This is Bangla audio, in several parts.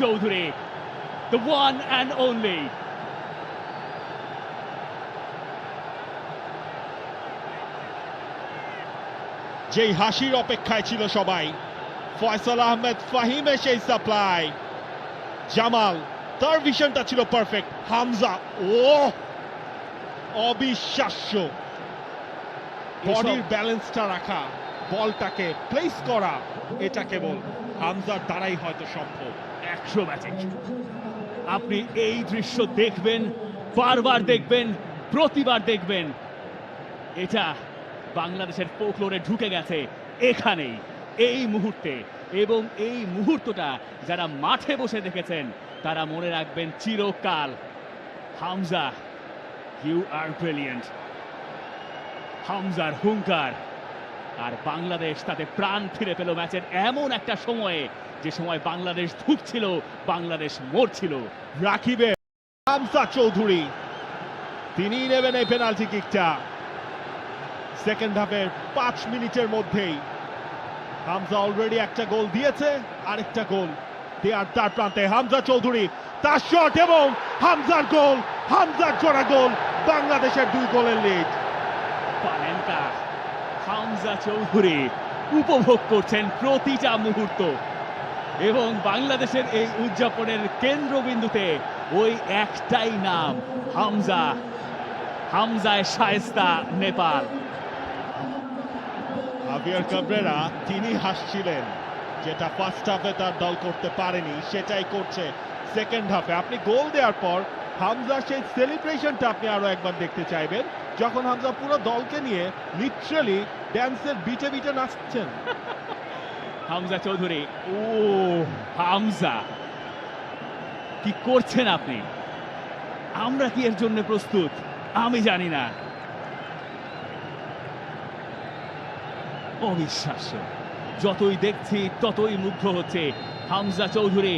Chowdhury, the one and only. যেই হাসির অপেক্ষায় ছিল সবাই, ফয়সাল আহমেদ ফাহিমের সেই সাপ্লাই, জামাল তার ভিশনটা ছিল পারফেক্ট, হামজা ও অবিশ্বাস্য বডির ব্যালেন্সটা রাখা, বলটাকে প্লেস করা, এটা কেবল হামজার দ্বারাই হয়তো সম্ভব। অ্যাক্রোব্যাটিক। আপনি এই দৃশ্য দেখবেন, বারবার দেখবেন, প্রতিবার দেখবেন। এটা বাংলাদেশের ফোকলোরে ঢুকে গেছে এখানেই, এই মুহূর্তে, এবং এই মুহূর্তটা যারা মাঠে বসে দেখেছেন তারা মনে রাখবেন চিরকাল। Hamza, you are brilliant. হামজার হুঙ্কার, আর বাংলাদেশ তাতে প্রাণ ফিরে পেল ম্যাচের এমন একটা সময়ে, যে সময় বাংলাদেশ ধুঁকছিল, বাংলাদেশ মরছিল। রাকিবের হামজা চৌধুরী তিনিই নেবেন এই পেনাল্টি কিকটা। সেকেন্ড হাফের 5 মিনিটের মধ্যেই হামজা অলরেডি একটা গোল দিয়েছে, আরেকটা গোল দেয়ার তার প্রান্তে হামজা চৌধুরী, তার শট এবং হামজার গোল, হামজার জোড়া গোল, বাংলাদেশের 2 গোলের লিড। পানেনকা, হামজা চৌধুরী উপভোগ করছেন প্রতিটা মুহূর্ত, এবং বাংলাদেশের এই উদযাপনের কেন্দ্রবিন্দুতে ওই একটাই নাম, হামজা। হামজায় শায়েস্তা নেপাল। হাভিয়ার কাবরেরা তিনি হাসছিলেন, যেটা ফার্স্ট হাফে তার দল করতে পারেনি সেটাই করছে সেকেন্ড হাফে। আপনি গোল দেওয়ার পর হামজার সেই সেলিব্রেশনটা আপনি আরো একবার দেখতে চাইবেন, যখন হামজা পুরো দলকে নিয়ে লিটারালি ড্যান্সের বিটে বিটে নাচছেন। হামজা চৌধুরী, ও হামজা, কি করছেন আপনি? আমরা কি এর জন্য প্রস্তুত? আমি জানি না। অবিশ্বাস্য, যতই দেখছি ততই মুগ্ধ হচ্ছে। হামজা চৌধুরী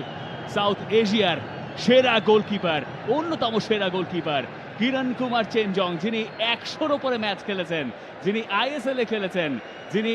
সাউথ এশিয়ার সেরা গোলকিপার, অন্যতম সেরা গোলকিপার। কিরণ কুমার চেনজং, যিনি 100-র উপরে ম্যাচ খেলেছেন, যিনি আইএসএল এ খেলেছেন, যিনি